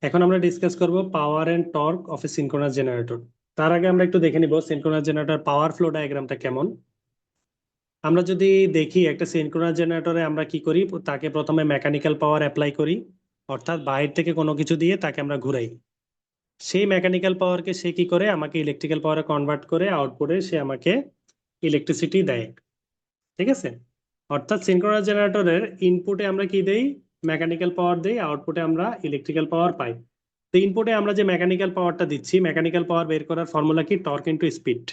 এখন আমরা ডিসকাস করব power and torque of a synchronous generator. তার আগে আমরা একটু দেখে নিব সিনক্রোনাস জেনারেটর পাওয়ার ফ্লো ডায়াগ্রামটা কেমন। আমরা যদি দেখি একটা সিনক্রোনাস জেনারেটরে আমরা কি করি, তাকে প্রথমে মেকানিক্যাল পাওয়ার অ্যাপ্লাই করি, অর্থাৎ বাহির থেকে কোনো কিছু দিয়ে তাকে আমরা ঘুরাই। সেই মেকানিক্যাল পাওয়ারকে সে কি করে, আমাকে ইলেকট্রিক্যাল পাওয়ারে কনভার্ট করে আউটপুটে সে আমাকে ইলেকট্রিসিটি দেয়। ঠিক আছে, অর্থাৎ সিনক্রোনাস জেনারেটরের ইনপুটে আমরা কি দেই, মেকানিক্যাল পাওয়ার দেই, আউটপুটে আমরা ইলেকট্রিক্যাল পাওয়ার পাই। তো ইনপুটে আমরা যে মেকানিক্যাল পাওয়ারটা দিচ্ছি, মেকানিক্যাল পাওয়ার বের করার ফর্মুলা কি, টর্ক ইনটু স্পিড।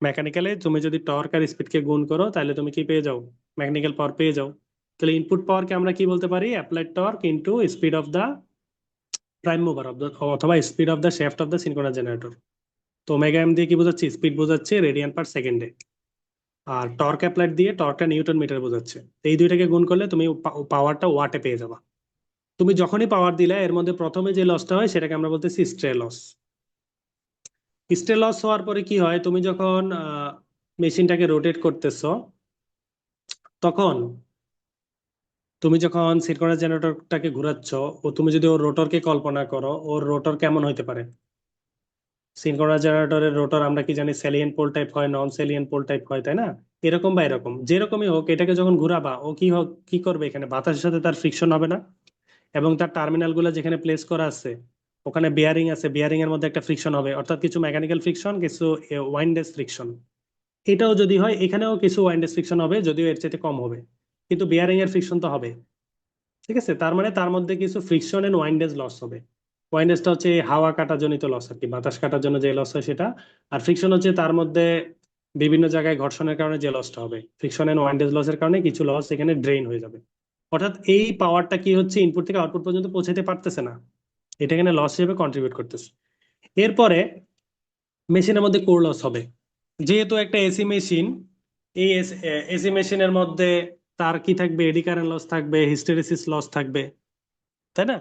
মেকানিক্যালে তুমি যদি টর্ক আর স্পিডকে গুণ করো তাহলে তুমি কি পেয়ে যাও, মেকানিক্যাল পাওয়ার পেয়ে যাও। তাহলে ইনপুট পাওয়ারকে আমরা কি বলতে পারি, applied torque into speed of the prime mover of the, অথবা speed of the shaft of the synchronous generator. তো ওমেগা এম দিয়ে কি বোঝাচ্ছি, স্পিড বোঝাচ্ছে রেডিয়ান পার সেকেন্ডে। আর টর্ক অ্যাপ্লাইড দিয়ে টর্কটা নিউটন মিটার বোঝাচ্ছে। এই দুইটাকে গুণ করলে তুমি পাওয়ারটা ওয়াটে পেয়ে যাবা। তুমি যখনই পাওয়ার দিলে এর মধ্যে প্রথমে যে লসটা হয় সেটাকে আমরা বলতেছি স্ট্রে লস। স্ট্রে লস হওয়ার পরে কি হয়, তুমি যখন মেশিনটাকে রোটেট করতেছো, তখন তুমি যখন সিনক্রোনাস জেনারেটরটাকে ঘোরাচ্ছ, ও তুমি যদি ওর রোটরকে কল্পনা করো, ওর রোটর কেমন হইতে পারে। সিনক্রোনাস জেনারেটরের রোটর আমরা কি জানি, স্যালিয়েন্ট পোল টাইপ হয়, নন স্যালিয়েন্ট পোল টাইপ হয়, তাই না? এরকম বা এরকম যেরকমই হোক, এটাকে যখন ঘুরাবা ও কি হোক কি করবে, এখানে বাতাসের সাথে তার ফ্রিকশন হবে না? এবং তার টার্মিনাল গুলো যেখানে প্লেস করা আছে, ওখানে বিয়ারিং আছে, বিয়ারিং এর মধ্যে একটা ফ্রিকশন হবে, অর্থাৎ কিছু মেকানিক্যাল ফ্রিকশন, কিছু ওয়াইন্ডেজ ফ্রিকশন। এটাও যদি হয়, এখানেও কিছু ওয়াইন্ডেজ ফ্রিকশন হবে, যদিও এর চাইতে কম হবে, কিন্তু বিয়ারিং এর ফ্রিকশন তো হবে। ঠিক আছে, তার মানে তার মধ্যে কিছু ফ্রিকশন এন্ড ওয়াইন্ডেজ লস হবে। ওয়াইন্ডেজটা হচ্ছে এই হাওয়া কাটা জনিত লস আর কি, বাতাস কাটার জন্য যে লস হয় সেটা। আর ফ্রিকশন হচ্ছে তার মধ্যে বিভিন্ন জায়গায় ঘর্ষণের কারণে যে লসটা হবে। ফ্রিকশন এন্ড ওয়াইন্ডেজ লসের কারণে কিছু লস এখানে ড্রেন হয়ে যাবে। অর্থাৎ এই পাওয়ারটা কি হচ্ছে, ইনপুট থেকে আউটপুট পর্যন্ত পৌঁছাতে পারতেছে না, এটা এখানে লস হিসেবে কন্ট্রিবিউট করতেছে। এরপরে মেশিনের মধ্যে কোর লস হবে। যেহেতু একটা এসি মেশিন, এই এসি মেশিনের মধ্যে তার কি থাকবে, এডি কারেন্ট লস থাকবে, হিস্টেরেসিস লস থাকবে, তাই না?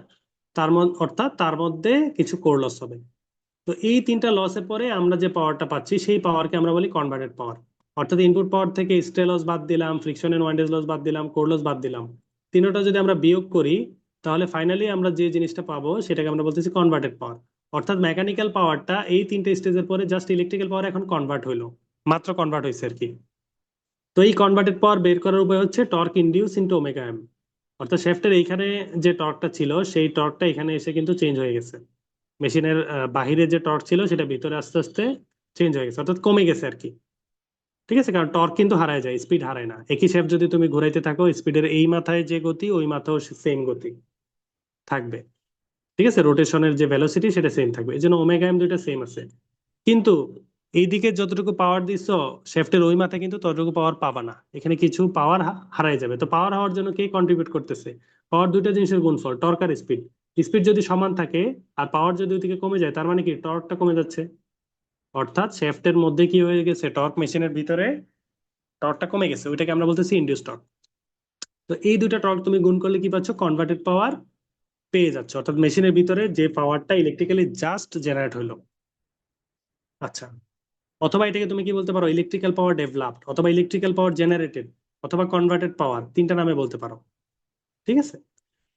তার মধ্যে, অর্থাৎ তার মধ্যে কিছু কোর লস হবে। তো এই তিনটা লসের পরে আমরা যে পাওয়ারটা পাচ্ছি, সেই পাওয়ারকে আমরা বলি কনভার্টেড পাওয়ার। অর্থাৎ ইনপুট পাওয়ার থেকে স্ট্রে লস বাদ দিলাম, ফ্রিকশন এন্ড ওয়াইন্ডেজ লস বাদ দিলাম, কোর লস বাদ দিলাম, তিনটা যদি আমরা বিয়োগ করি, তাহলে ফাইনালি আমরা যে জিনিসটা পাবো সেটাকে আমরা বলতেছি কনভার্টেড পাওয়ার। অর্থাৎ মেকানিক্যাল পাওয়ারটা এই তিনটে স্টেজের পরে জাস্ট ইলেকট্রিক্যাল পাওয়ার এখন কনভার্ট হইলো, মাত্র কনভার্ট হয়েছে আর কি। তো এই কনভার্টেড পাওয়ার বের করার উপায় হচ্ছে torque induce into omega M. অর্থাৎ শ্যাফটের এইখানে যে টর্কটা ছিল, সেই টর্কটা এখানে এসে কিন্তু চেঞ্জ হয়ে গেছে। মেশিনের বাহিরে যে টর্ক ছিল সেটা ভিতরে আস্তে আস্তে চেঞ্জ হয়ে গেছে, অর্থাৎ কমে গেছে আর কি। ঠিক আছে, কারণ টর্ক কিন্তু হারায় যায়, স্পিড হারায় না। একই শেপ যদি তুমি ঘুরাইতে থাকো, স্পিডের এই মাথায় যে গতি, ওই মাথাও সেম গতি থাকবে। ঠিক আছে, রোটেশনের যে ভেলোসিটি সেটা সেম থাকবে, এই জন্য ওমেগা এম দুইটা সেম আছে। কিন্তু এইদিকে যতটুকু পাওয়ার দিছো শেফটের ওই মাথায় কিন্তু ততটুকু পাওয়ার পাবা না, এখানে কিছু পাওয়ার হারাই যাবে। তো পাওয়ার হওয়ার জন্য কে কন্ট্রিবিউট করতেছে, পাওয়ার দুইটা জিনিসের গুণফল, টর্ক আর স্পিড। স্পিড যদি সমান থাকে আর পাওয়ার যদি ওইদিকে কমে যায়, তার মানে কি টর্কটা কমে যাচ্ছে। অর্থাৎ শেফটের মধ্যে কি হয়ে গেছে, টর্ক মেশিনের ভিতরে টর্কটা কমে গেছে, ওইটাকে আমরা বলতেছি ইনডিউস টর্ক। তো এই দুইটা টর্ক তুমি গুণ করলে কি পাচ্ছ, কনভার্টেড পাওয়ার পেয়ে যাচ্ছ, অর্থাৎ মেশিনের ভিতরে যে পাওয়ারটা ইলেকট্রিক্যালি জাস্ট জেনারেট হলো। আচ্ছা, অথবা এটাকে তুমি কি বলতে পারো, ইলেকট্রিক্যাল পাওয়ার ডেভেলপড, অথবা ইলেকট্রিক্যাল পাওয়ার জেনারেটেড, অথবা কনভার্টেড পাওয়ার, তিনটা নামে বলতে পারো। ঠিক আছে,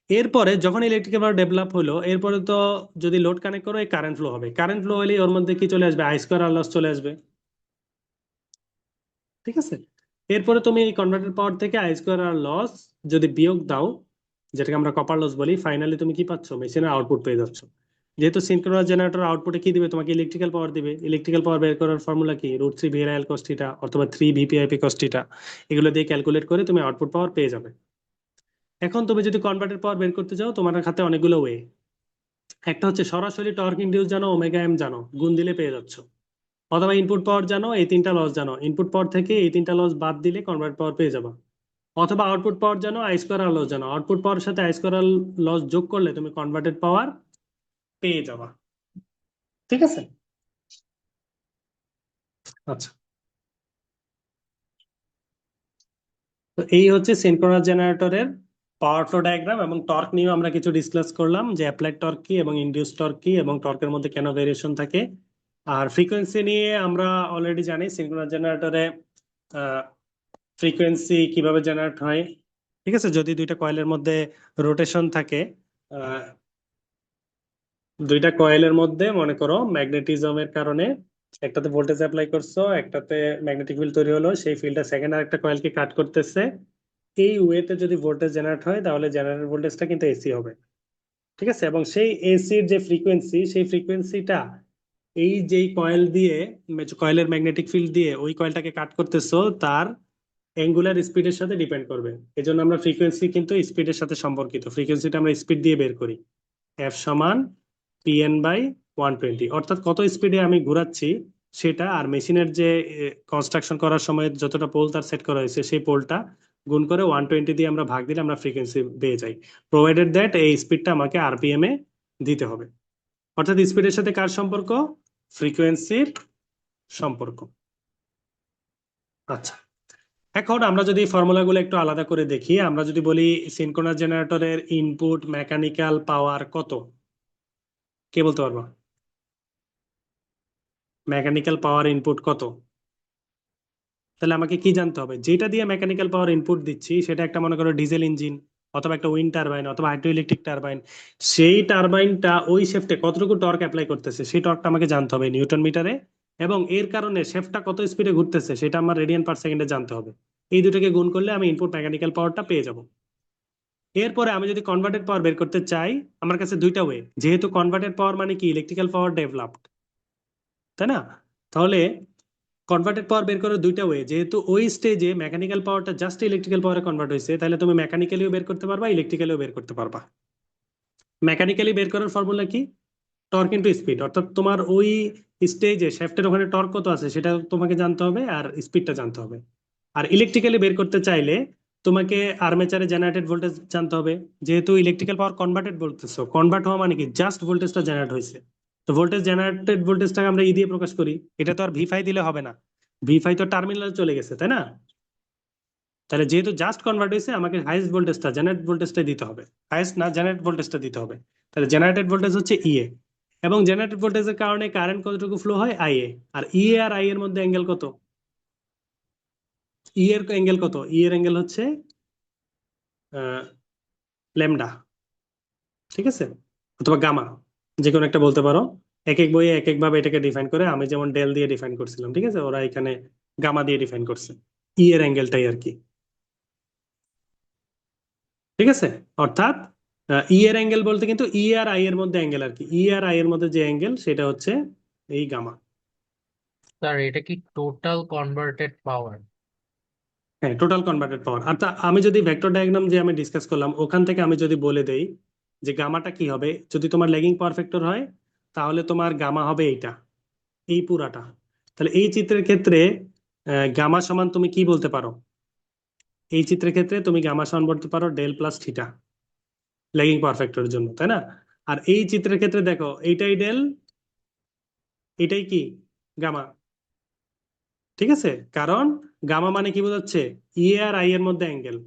এরপরে যখন ইলেকট্রিক্যাল পাওয়ার ডেভেলপ হলো, এরপরে তো যদি লোড কানেক্ট করো, এই কারেন্ট ফ্লো হবে। কারেন্ট ফ্লো হলে ওর মধ্যে কি চলে আসবে, আই স্কোয়ার আর লস চলে আসবে। ঠিক আছে, এরপরে তুমি এই কনভার্টেড পাওয়ার থেকে আই স্কোয়ার আর লস যদি বিয়োগ দাও, যেটাকে আমরা কপার লস বলি, ফাইনালি তুমি কি পাচ্ছ, মেশিনের আউটপুট পেয়ে যাচ্ছ। যেহেতু সিনক্রোনাস জেনারেটর আউটপুটে কি দিবে, তোমাকে ইলেকট্রিক্যাল পাওয়ার দিবে। ইলেকট্রিক্যাল পাওয়ার বের করার ফর্মুলা কি, √3 VRIL cos θ অথবা 3 VPIP cos θ। এগুলো দিয়ে ক্যালকুলেট করে তুমি আউটপুট পাওয়ার পেয়ে যাবে। এখন তুমি যদি কনভার্টেড পাওয়ার বের করতে চাও, তোমার হাতে অনেকগুলো ওয়ে। একটা হচ্ছে সরাসরি টর্ক ইনডিউস জানো, ওমেগা এম জানো, গুণ দিলে পেয়ে যাচ্ছ। অথবা ইনপুট পাওয়ার জানো, এই তিনটা লস জানো, ইনপুট পাওয়ার থেকে এই তিনটা লস বাদ দিলে কনভার্ট পাওয়ার পেয়ে যাবা। অথবা আউটপুট পাওয়ার জানো, আই স্কোয়ার আর লস জানো, আউটপুট পাওয়ার সাথে আই স্কোয়ার আর লস যোগ করলে তুমি কনভার্টেড পাওয়ার পেয়ে যাবা। ঠিক আছে, আচ্ছা। তো এই হচ্ছে সিনক্রোনাস জেনারেটরের পাওয়ার ফ্লো ডায়াগ্রাম, এবং টর্ক নিয়ে আমরা কিছু ডিসকাস করলাম, যে অ্যাপ্লাইড টর্ক কি এবং ইনডিউস টর্ক কি, এবং টর্কের মধ্যে কেন ভেরিয়েশন থাকে। আর ফ্রিকোয়েন্সি নিয়ে আমরা অলরেডি জানি, সিনক্রোনাস জেনারেটরে ফ্রিকোয়েন্সি কিভাবে জেনারেট হয়। ঠিক আছে, যদি দুইটা কয়েলের মধ্যে রোটেশন থাকে, দুইটা কয়েলের মধ্যে মনে করো ম্যাগনেটিজমের কারণে একটাতে ভোল্টেজ অ্যাপ্লাই করছো, একটাতে ম্যাগনেটিক ফিল্ড তৈরি হলো, সেই ফিল্ডটা সেকেন্ড আর একটা কয়েলকে কাট করতেছে। এই ওয়েতে যদি ভোল্টেজ জেনারেট হয় তাহলে জেনারেটর ভোল্টেজটা কিন্তু এসি হবে। ঠিক আছে, এবং সেই এসির যে ফ্রিকোয়েন্সি, সেই ফ্রিকোয়েন্সিটা এই যেই কয়েল দিয়ে, কয়েলের ম্যাগনেটিক ফিল্ড দিয়ে ওই কয়েলটাকে কাট করতেছো তার অ্যাঙ্গুলার স্পিডের সাথে ডিপেন্ড করবে। এই জন্য আমরা ফ্রিকোয়েন্সি কিন্তু স্পিডের সাথে সম্পর্কিত, ফ্রিকোয়েন্সিটা আমরা স্পিড দিয়ে বের করি। এফ সমান পিএন বাই 120, অর্থাৎ কত স্পিডে আমি ঘোরাচ্ছি সেটা, আর মেশিনের যে কনস্ট্রাকশন করার সময় যতটা পোল তার সেট করা হয়েছে সেই পোলটা গুণ করে 120 দিয়ে আমরা ভাগ দিলে আমরা ফ্রিকোয়েন্সি পেয়ে যাই, প্রোভাইডেড দ্যাট এই স্পিডটা আমাকে আরপিএম এ দিতে হবে। অর্থাৎ স্পিডের সাথে কার সম্পর্ক? ফ্রিকোয়েন্সির সম্পর্ক। আচ্ছা, এখন আমরা যদি ফর্মুলাগুলো একটু আলাদা করে দেখি, আমরা যদি বলি সিনক্রোনাস জেনারেটরের ইনপুট মেকানিক্যাল পাওয়ার কত, কে বলতে পারবো? মেকানিক্যাল পাওয়ার ইনপুট কত? তাহলে আমাকে কি জানতে হবে? যেটা দিয়ে মেকানিক্যাল পাওয়ার ইনপুট দিচ্ছি সেটা একটা মনে করো ডিজেল ইঞ্জিন, অথবা একটা উইন্ড টারবাইন, অথবা হাইড্রো ইলেকট্রিক টারবাইন। সেই টারবাইনটা ওই শেফটে কতটুকু টর্ক অ্যাপ্লাই করতেছে সেই টর্কটা আমাকে জানতে হবে নিউটন মিটারে, এবং এর কারণে শেফটটা কত স্পিডে ঘুরতেছে সেটা আমার রেডিয়ান পার সেকেন্ডে জানতে হবে। এই দুটোকে গুণ করলে আমি ইনপুট মেকানিক্যাল পাওয়ারটা পেয়ে যাব। এরপরে আমি যদি কনভার্টেড পাওয়ার বের করতে চাই, আমার কাছে দুইটা ওয়ে, যেহেতু কনভার্টেড পাওয়ার মানে কি ইলেকট্রিক্যাল পাওয়ার ডেভেলপড, তাই না? তাহলে কনভার্টেড পাওয়ার বের করার দুইটা ওয়ে, যেহেতু ওই স্টেজে মেকানিক্যাল পাওয়ারটা জাস্ট ইলেকট্রিক্যাল পাওয়ারে কনভার্ট হয়েছে, তাহলে তুমি মেকানিক্যালিও বের করতে পারবা, ইলেকট্রিক্যালিও বের করতে পারবা। মেকানিক্যালি বের করার ফর্মুলা কি? টর্ক ইনটু স্পিড, অর্থাৎ তোমার ওই স্টেজে শ্যাফটের ওখানে টর্ক কত আছে সেটা তোমাকে জানতে হবে, আর স্পিডটা জানতে হবে। আর ইলেকট্রিক্যালি বের করতে চাইলে তোমাকে আর্মেচারে জেনারেটেড ভোল্টেজ জানতে হবে, যেহেতু ইলেকট্রিক্যাল পাওয়ার কনভার্টেড বলতেছো, কনভার্ট হওয়া মানে কি জাস্ট ভোল্টেজটা জেনারেট হয়েছে। তো ভোল্টেজ জেনারেটেড ভোল্টেজটাকে আমরা ই দিয়ে প্রকাশ করি, এটা তো আর ভি5 দিলে হবে না, ভি5 তো টার্মিনালে চলে গেছে, তাই না? তাহলে যেহেতু জাস্ট কনভার্ট হয়েছে আমাকে হাইয়েস্ট ভোল্টেজটা, জেনারেট ভোল্টেজটা দিতে হবে, হাইয়েস্ট না জেনারেট ভোল্টেজটা দিতে হবে। তাহলে জেনারেটেড ভোল্টেজ হচ্ছে ইএ, এবং জেনারেটেড ভোল্টেজের কারণে কারেন্ট কতটুকু ফ্লো হয় IA. R EA R I এর মধ্যে অ্যাঙ্গেল কত? ই এর অ্যাঙ্গেল কত? ই এর অ্যাঙ্গেল হচ্ছে ল্যামডা, ঠিক আছে, অথবা গামা, যে কোনো একটা বলতে পারো। এক এক বইয়ে এক এক ভাবে এটাকে ডিফাইন করে, আমি যেমন ডেল দিয়ে ডিফাইন করছিলাম, ঠিক আছে, ওরা এখানে গামা দিয়ে ডিফাইন করছে। ই এর অ্যাঙ্গেলটাই আর কি, ঠিক আছে। অর্থাৎ ই এর অ্যাঙ্গেল বলতে কিন্তু ই আর আই এর মধ্যে অ্যাঙ্গেল আর কি, ই আর আই এর মধ্যে যে অ্যাঙ্গেল সেটা হচ্ছে এই গামা। স্যার এটা কি টোটাল কনভার্টেড পাওয়ার? হ্যাঁ, টোটাল কনভার্টেড পাওয়ার। অর্থাৎ আমি যদি ভেক্টর ডায়াগ্রাম যে আমি ডিসকাস করলাম ওখান থেকে আমি যদি বলে দেই যে গামাটা কি হবে, যদি তোমার ল্যাগিং পাওয়ার ফ্যাক্টর হয় তাহলে তোমার গামা হবে এইটা, এই পুরাটা। তাহলে এই চিত্রের ক্ষেত্রে গামা সমান তুমি কি বলতে পারো? এই চিত্রের ক্ষেত্রে তুমি গামা সমান বলতে পারো del plus theta, lagging power ফ্যাক্টরের জন্য, তাই না? আর এই চিত্রের ক্ষেত্রে দেখো এইটাই ডেল, এটাই কি গামা, ঠিক আছে। কারণ গামা মানে কি বোঝাচ্ছে? ই আর আই এর মধ্যে অ্যাঙ্গেল,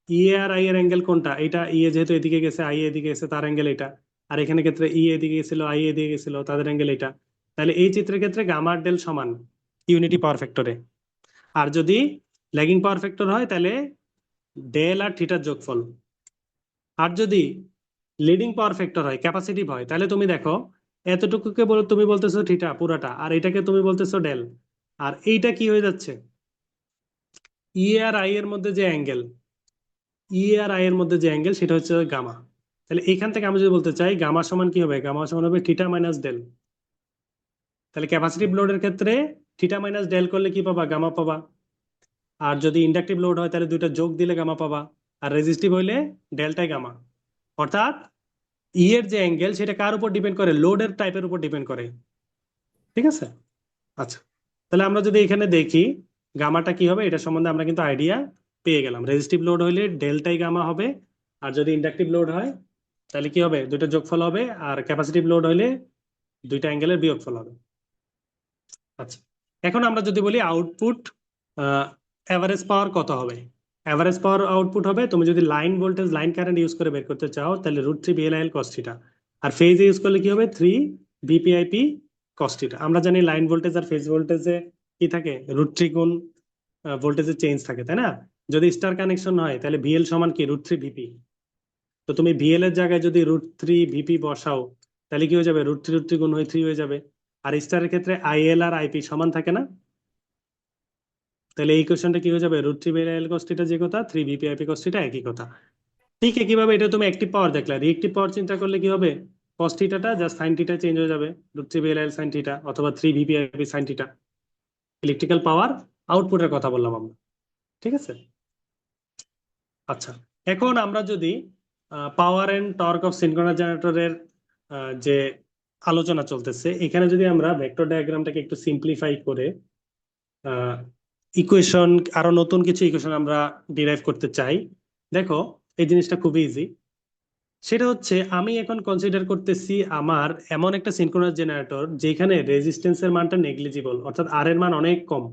ই আর আই এর অ্যাঙ্গেল কোনটা? এটা ই যেহেতু এদিকে গেছে, আই এদিকে গেছে, তার অ্যাঙ্গেল এটা। আর এখানে ক্ষেত্রে ই এদিকে গেছিল, আই এদিকে গেছিল, তাদের অ্যাঙ্গেল এটা। তাহলে এই চিত্রের ক্ষেত্রে গামা আর ডেল সমান ইউনিটি পাওয়ার ফ্যাক্টরে। আর যদি ল্যাগিং পাওয়ার ফ্যাক্টর হয় তাহলে ডেল আর থিটার যোগফল। আর যদি লিডিং পাওয়ার ফ্যাক্টর হয়, ক্যাপাসিটিভ হয়, তাহলে তুমি দেখো এতটুকুকে বলো তুমি বলতেছো থিটা পুরাটা, আর এটাকে তুমি বলতেছো ডেল, আর এইটা কি হয়ে যাচ্ছে? ই আর আই এর মধ্যে যে অ্যাঙ্গেল, ই আর আই এর মধ্যে যে অ্যাঙ্গেল সেটা হচ্ছে গামা। তাহলে এখান থেকে আমি যদি বলতে চাই গামা সমান কি হবে, গামা সমান হবে থিটা মাইনাস ডেল। তাহলে ক্যাপাসিটিভ লোডের ক্ষেত্রে থিটা মাইনাস ডেল করলে কি পাবা? গামা পাবা। আর যদি ইন্ডাকটিভ লোড হয় তাহলে দুইটা যোগ দিলে গামা পাবা। আর রেজিস্টিভ হইলে ডেল্টাই গামা। অর্থাৎ ই এর যে অ্যাঙ্গেল সেটা কার উপর ডিপেন্ড করে? লোডের টাইপের উপর ডিপেন্ড করে, ঠিক আছে। আচ্ছা, তাহলে আমরা যদি এখানে দেখি গামাটা কি হবে এটা সম্বন্ধে আমরা কিন্তু আইডিয়া পেয়ে গেলাম। রেজিস্টিভ লোড হইলে ডেল্টাই গামা হবে, আর যদি ইন্ডাকটিভ লোড হয় তাহলে কি হবে? দুইটা যোগফল হবে, আর ক্যাপাসিটিভ লোড হইলে দুইটা অ্যাঙ্গেলের বিয়োগফল হবে। আচ্ছা, এখন আমরা যদি বলি আউটপুট এভারেজ পাওয়ার কত হবে? এভারেজ পাওয়ার আউটপুট হবে, তুমি যদি line voltage line current use করে বের করতে চাও তাহলে √3 VLIL cos থিটা, আর ফেজ ইউজ করলে কি হবে? 3 VPIP cos থিটা। আমরা জানি লাইন ভোল্টেজ আর ফেজ ভোল্টেজে কি থাকে? √3 গুণ ভোল্টেজের চেঞ্জ থাকে, তাই না? যদি স্টার কানেকশন হয় তাহলে VL সমান কি? √3 VP। তো তুমি VL এর জায়গায় যদি √3 VP বসাও তাহলে কি হয়ে যাবে, √3 গুণ হয়ে 3 হয়ে যাবে। আর স্টারের ক্ষেত্রে আইএল আর আইপি সমান থাকে না, তাহলে এই কোশ্চেনটা কি হয়ে যাবে, √3/L cos θ যে কথা, 3 VP/IP cos θ একই কথা। ঠিক একইভাবে এটা তুমি অ্যাক্টিভ পাওয়ার দেখলা, রিএক্টিভ পাওয়ার চিন্তা করলে কি হবে, cos θটা জাস্ট sin θ চেঞ্জ হয়ে যাবে, √3/L sin θ অথবা 3 VP/IP sin θ। ইলেকট্রিক্যাল পাওয়ার আউটপুটের কথা বললাম আমরা, ঠিক আছে। আচ্ছা, এখন আমরা যদি power and torque of synchronous জেনারেটরের যে আলোচনা চলতেছে, এখানে যদি আমরা ভেক্টর ডায়াগ্রামটাকে একটু সিম্পলিফাই করে ইকুয়েশন, আরো নতুন কিছু ইকুয়েশন আমরা ডিরাইভ করতে চাই, দেখো এই জিনিসটা খুবই ইজি। সেটা হচ্ছে আমি এখন কনসিডার করতেছি আমার এমন একটা সিনক্রোনাস জেনারেটর যেখানে রেজিস্ট্যান্সের মানটা নেগলিজিবল, অর্থাৎ আর এর মান অনেক কম,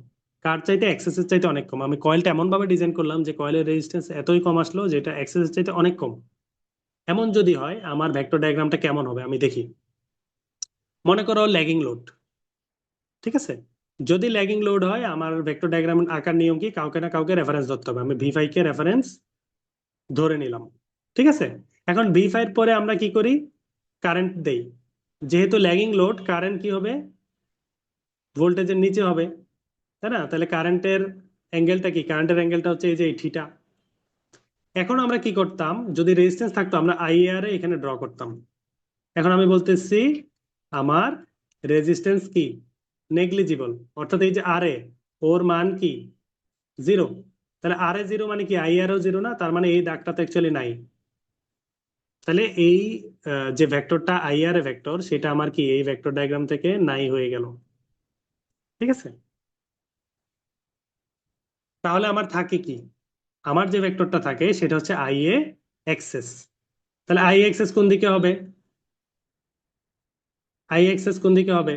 কার চাইতে এক্সএস এর চাইতে অনেক কম। আমি কয়েলটা এমন ভাবে ডিজাইন করলাম যে কয়েলের রেজিস্ট্যান্স এতই কম আসলো যেটা এক্সএস এর চাইতে অনেক কম। এমন যদি হয় আমার ভেক্টর ডায়াগ্রামটা কেমন হবে আমি দেখি। মনে করো ল্যাগিং লোড, ঠিক আছে। যদি ল্যাগিং লোড হয় আমার ভেক্টর ডায়াগ্রাম আঁকার নিয়ম কি, কাউকে না কাউকে রেফারেন্স ধরতে হবে। আমি V5 কে রেফারেন্স ধরে নিলাম, ঠিক আছে। এখন V5 পরে আমরা কি করি, কারেন্ট দেই। যেহেতু ল্যাগিং লোড, কারেন্ট কি হবে, ভোল্টেজের নিচে হবে, তাই না। তাহলে কারেন্টের অ্যাঙ্গেলটা কি, কারেন্টের অ্যাঙ্গেলটা হচ্ছে এই যে এই থিটা। এখন আমরা কি করতাম, যদি রেজিস্ট্যান্স থাকতো আমরা IR এখানে ড্র করতাম। এখন আমি বলতেছি আমার রেজিস্ট্যান্স কি, নেগলিজিবল, অর্থাৎ এই যে আরএ, ওর মান কি 0। তাহলে আরএ 0 মানে কি, IR ও 0 না, তার মানে এই দাগটা তো অ্যাকচুয়ালি নাই। তাহলে এই যে ভেক্টরটা IR ভেক্টর, সেটা আমার কি এই ভেক্টর ডায়াগ্রাম থেকে নাই হয়ে গেল, ঠিক আছে। তাহলে আমার থাকে কি, আমার যে ভেক্টরটা থাকে সেটা হচ্ছে IA এক্সেস। তাহলে IA এক্সেস কোন দিকে হবে, IA এক্সেস কোন দিকে হবে,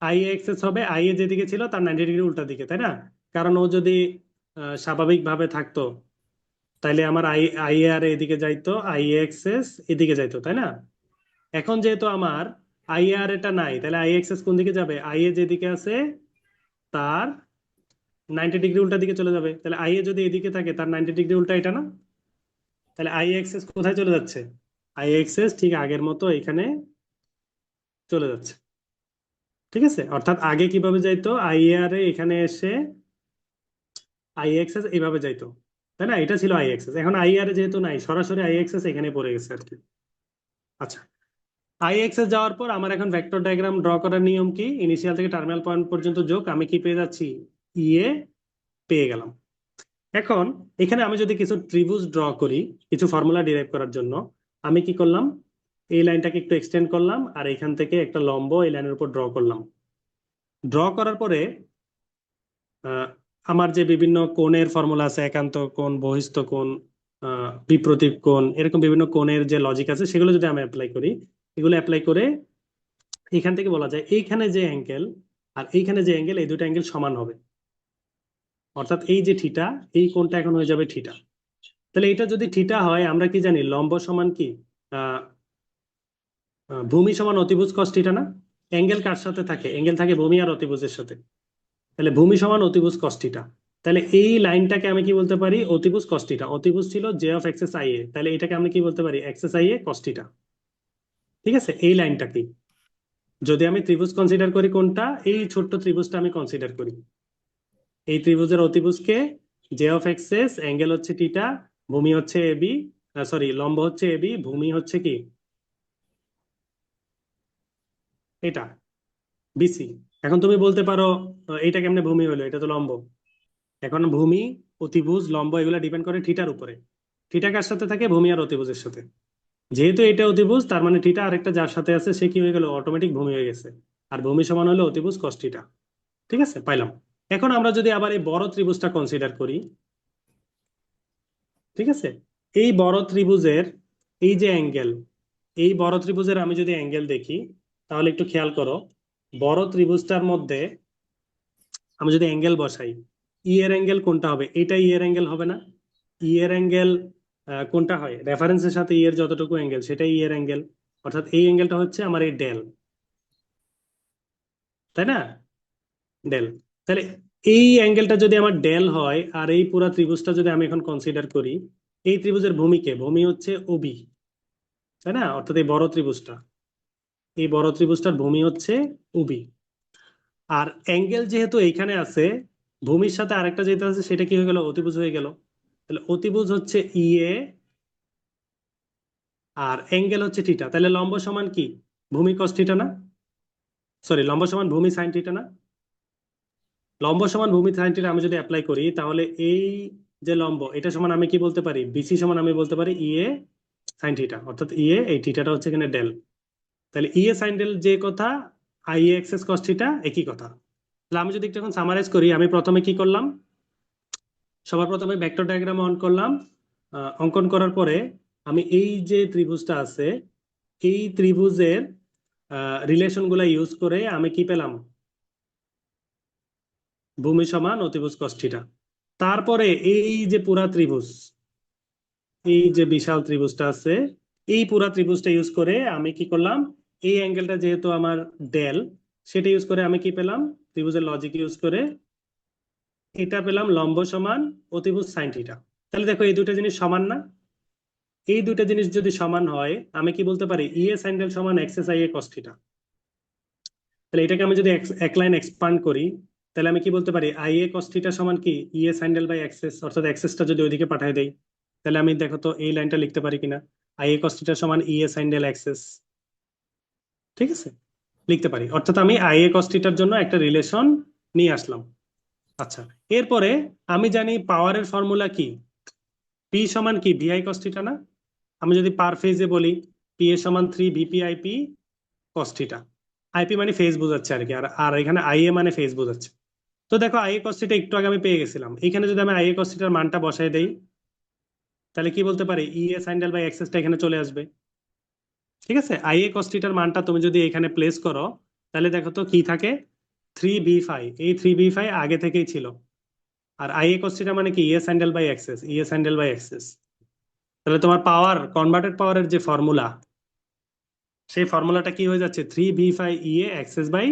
IA এক্সেস হবে IA যেদিকে ছিল তার 90 ডিগ্রি উল্টা দিকে, তাই না। কারণ ও যদি স্বাভাবিকভাবে থাকতো তাইলে আমার IAR এদিকে যাইতো, IA এক্সেস এদিকে যাইতো, তাই না। এখন যেহেতু আমার IAR এটা নাই, তাহলে IA এক্সেস কোন দিকে যাবে, IA যেদিকে আছে তার 90 ডিগ্রি উল্টা দিকে চলে যাবে। তাহলে IA যদি এদিকে থাকে তার 90 ডিগ্রি উল্টা এটা না, তাহলে IA এক্সেস কোথায় চলে যাচ্ছে, IA এক্সেস ঠিক আগের মতো এখানে চলে যাচ্ছে, ঠিক আছে। অর্থাৎ আগে কিভাবে যাইতো, IAR এখানে এসে IA এক্সেস এইভাবে যাইতো, তাই না, এটা ছিল IA এক্সেস। এখন IAR যেহেতু নাই, সরাসরি IA এক্সেস এখানে পড়ে গেছে আর কি। আচ্ছা, IA এক্সেস যাওয়ার পর আমার এখন ভেক্টর ডায়াগ্রাম ড্র করার নিয়ম কি, ইনিশিয়াল থেকে টার্মিনাল পয়েন্ট পর্যন্ত যোগ, আমি কি পেয়ে যাচ্ছি, ইএ পেয়ে গেলাম। এখন এখানে আমি যদি কিছু ত্রিভুজ ড্র করি কিছু ফর্মুলা ডিরাইভ করার জন্য, আমি কি করলাম, এই লাইনটাকে একটু এক্সটেন্ড করলাম আর এখান থেকে একটা লম্ব এই লাইনের উপর ড্র করলাম। ড্র করার পরে আহ, আমার যে বিভিন্ন কোণের ফর্মুলা আছে, একান্ত কোণ, বহিস্থ কোণ, বিপ্রতীপ কোণ, এরকম বিভিন্ন কোণের যে লজিক আছে সেগুলো যদি আমি অ্যাপ্লাই করি, এগুলো অ্যাপ্লাই করে এখান থেকে বলা যায় এইখানে যে অ্যাঙ্গেল আর এইখানে যে অ্যাঙ্গেল, এই দুটো অ্যাঙ্গেল সমান হবে। অর্থাৎ এই যে থিটা, এই কোণটা এখন হয়ে যাবে থিটা। তাহলে এটা যদি থিটা হয়, আমরা কি জানি লম্ব সমান কি, আহ ভূমি সমান অতিভুজ cos থিটা না। অ্যাঙ্গেল কার সাথে থাকে, অ্যাঙ্গেল থাকে ভূমি আর অতিভুজের সাথে। তাহলে ভূমি সমান অতিভুজ cos থিটা। তাহলে এই লাইনটাকে আমি কি বলতে পারি, অতিভুজ cos থিটা। অতিভুজ ছিল j অফ এক্সেস IA, তাহলে এটাকে আমি কি বলতে পারি, এক্সেস IA cos থিটা, ঠিক আছে। এই লাইনটা কি, যদি আমি ত্রিভুজ কনসিডার করি, কোনটা, এই ছোট্ট ত্রিভুজটা আমি কনসিডার করি, এই ত্রিভুজের অতিভুজকে j অফ এক্সেস, অ্যাঙ্গেল হচ্ছে থিটা, ভূমি হচ্ছে এবি, সরি লম্ব হচ্ছে এবি, ভূমি হচ্ছে কি এটা BC। এখন তুমি বলতে পারো এটা কেমনে ভূমি হলো, এটা তো লম্ব। এখন ভূমি, অতিভুজ, লম্ব এগুলো ডিপেন্ড করে থিটার উপরে। থিটা কার সাথে থাকে, ভূমি আর অতিভুজের সাথে। যেহেতু এটা অতিভুজ, তার মানে থিটা আরেকটা যার সাথে আছে সে কি হয়ে গেল, অটোমেটিক ভূমি হয়ে গেছে। আর ভূমি সমান হলো অতিভুজ cos থিটা, ঠিক আছে, পাইলাম। এখন আমরা যদি আবার এই বড় ত্রিভুজটা কনসিডার করি, ঠিক আছে, এই বড় ত্রিভুজের এই যে অ্যাঙ্গেল, এই বড় ত্রিভুজের আমি যদি অ্যাঙ্গেল দেখি, তাহলে একটু খেয়াল করো, বড় ত্রিভুজটার মধ্যে আমি যদি অ্যাঙ্গেল বসাই, ই এর অ্যাঙ্গেল কোনটা হবে, এটা ই এর অ্যাঙ্গেল হবে না। ই এর অ্যাঙ্গেল কোনটা হয়, রেফারেন্সের সাথে ই এর যতটুকু অ্যাঙ্গেল সেটাই ই এর অ্যাঙ্গেল। অর্থাৎ এই অ্যাঙ্গেলটা হচ্ছে আমার এই ডেল, তাই না, ডেল। তাহলে এই অ্যাঙ্গেলটা যদি আমার ডেল হয় আর এই পুরো ত্রিভুজটা যদি আমি এখন কনসিডার করি, এই ত্রিভুজের ভূমি হচ্ছে ওবি, তাই না, অর্থাৎ এই বড় ত্রিভুজটা। এই বড় ত্রিভুজটার ভূমি হচ্ছে ওবি। আর অ্যাঙ্গেল যেহেতু এইখানে আছে, ভূমির সাথে আরেকটা যেটা আছে সেটা কি হয়ে গেল, অতিভুজ হয়ে গেল। তাহলে অতিভুজ হচ্ছে ইএ, আর অ্যাঙ্গেল হচ্ছে থিটা। তাহলে লম্ব সমান কি, ভূমি কস থিটা না? সরি, লম্ব সমান ভূমি সাইন থিটা না? লম্ব সমান ভূমি সাইন থিটা আমি যদি অ্যাপ্লাই করি, তাহলে এই যে লম্ব এটা সমান আমি কি বলতে পারি, বিসি সমান আমি বলতে পারি ইএ সাইন থিটা, অর্থাৎ ইএ এই থিটাটা হচ্ছে এখানে ডেল। তাহলে ইএ সাইন ডেল যে কথা, I A x S cos theta একই কথা। তাহলে আমি যদি একটু এখন সামারাইজ করি, আমি প্রথমে কি করলাম, সবার প্রথমে ভেক্টর ডায়াগ্রাম অন করলাম। অঙ্কন করার পরে আমি এই যে ত্রিভুজটা আছে, এই ত্রিভুজের রিলেশন গুলা ইউজ করে আমি কি পেলাম, ভূমি সমান অতিভুজ কস থিটা। তারপরে এই যে পুরা ত্রিভুজ, এই যে বিশাল ত্রিভুজটা আছে, এই পুরা ত্রিভুজটা ইউজ করে আমি কি করলাম, এই অ্যাঙ্গেলটা যেহেতু আমার ডেল, সেটা ইউজ করে আমি কি পেলাম, ত্রিভুজের লজিক ইউজ করে এটা পেলাম লম্ব সমান অতিভুজ সাইন থিটা। তাহলে দেখো এই দুটো জিনিস সমান না? এই দুটো জিনিস যদি সমান হয়, আমি কি বলতে পারি, ইএ সাইন ডেল সমান x S I A cos theta. তাহলে এটাকে আমি যদি এক লাইন এক্সপান্ড করি, তাহলে আমি কি বলতে পারি, আই এ কস থিটা সমান কি E A sine del by X S, অর্থাৎ এক্সেসটা যদি ওইদিকে পাঠিয়ে দেই, তাহলে আমি দেখো তো এই লাইনটা লিখতে পারি কিনা, আই এ কস থিটা সমান ইএ সাইন ডেল এক্স এস। ঠিক আছে, লিখতে পারি, অর্থাৎ আমি আই এ কস থিটার জন্য একটা রিলেশন নিয়ে আসলাম। আচ্ছা, এরপরে আমি জানি পাওয়ারের ফর্মুলা কি, পি সমান কি ভিআই কস থিটা না? আমি যদি পার ফেজে বলি, পি এ সমান 3 VP IP cos theta. IP মানে ফেজ বোঝাচ্ছে আর কি, আর আর এখানে আই এ মানে ফেজ বোঝাচ্ছে। তো দেখো আই এ কস থিটা একটু আগে আমি পেয়ে গেছিলাম, এখানে যদি আমি আই এ কস থিটার মানটা বসাই দেই, তাহলে কি বলতে পারি, ই এ সাইন ডেল বাই এক্সেসটা এখানে চলে আসবে। ঠিক আছে, আই এ কস থিটার মানটা তুমি যদি এখানে প্লেস করো, তাহলে দেখো তো কি থাকে, 3 v ফাই। এই 3 v ফাই আগে থেকেই ছিল। আর আই এ কস থিটা মানে কি, E A sine del by X S, E A sine del by X S. তাহলে তোমার পাওয়ার, কনভার্টেড পাওয়ারের যে ফর্মুলা, সেই ফর্মুলাটা কি হয়ে যাচ্ছে, 3 v phi E A Xs by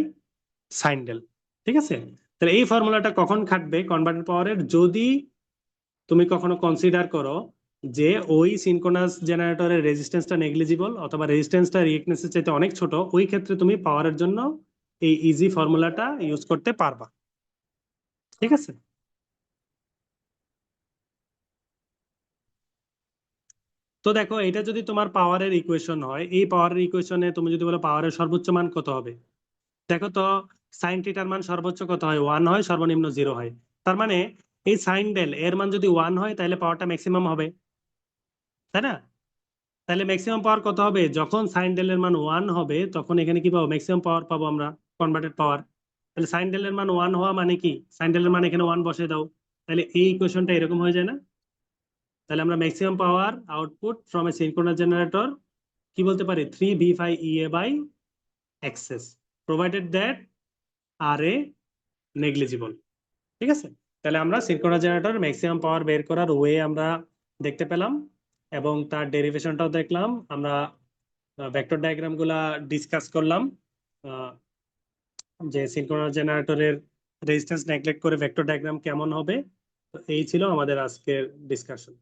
sine del. ঠিক আছে, তাহলে এই ফর্মুলাটা কখন খাটবে কনভার্টেড পাওয়ারের, যদি তুমি কখনো কনসিডার করো যে ওই সিনক্রোনাস জেনারেটরের রেজিস্ট্যান্সটা নেগলিজিবল, অথবা রেজিস্ট্যান্সটা রিঅ্যাকট্যান্সের চাইতে অনেক ছোট, ওই ক্ষেত্রে তুমি পাওয়ারের জন্য এই ইজি ফর্মুলাটা ইউজ করতে পারবা। ঠিক আছে, তো দেখো এটা যদি তোমার পাওয়ারের ইকুয়েশন হয়, এই পাওয়ারের ইকুয়েশনে তুমি যদি বলো পাওয়ারের সর্বোচ্চ মান কত হবে, দেখো তো সাইন থিটার মান সর্বোচ্চ কত হয়, 1 হয়, সর্বনিম্ন 0 হয়। তার মানে এই সাইন ডেল এর মান যদি 1 হয়, তাহলে পাওয়ারটা ম্যাক্সিমাম হবে, তাই না? তাহলে ম্যাক্সিমাম পাওয়ার কত হবে, যখন সাইন ডেল এর মান 1 হবে, তখন এখানে কি পাবো, ম্যাক্সিমাম পাওয়ার পাবো আমরা, কনভার্টেড পাওয়ার। তাহলে সাইন ডেল এর মান 1 হওয়া মানে কি, সাইন ডেল এর মান এখানে 1 বসে দাও, তাহলে এই ইকুয়েশনটা এরকম হয়ে যায় না? তাহলে আমরা maximum power output from a synchronous generator কি বলতে পারি, 3 v phi E A by Xs, provided that R A negligible. ঠিক আছে, তাহলে আমরা সিনক্রোনাস জেনারেটর ম্যাক্সিমাম পাওয়ার বের করার ওয়ে আমরা দেখতে পেলাম, এবং তার ডেরিভেশনটাও দেখলাম আমরা, ভেক্টর ডায়াগ্রাম গুলা ডিসকাস করলাম, আহ, যে সিনক্রোনাস জেনারেটরের রেজিস্ট্যান্স নেগলেক্ট করে ভেক্টর ডায়াগ্রাম কেমন হবে। তো এই ছিল আমাদের আজকের ডিসকাশন।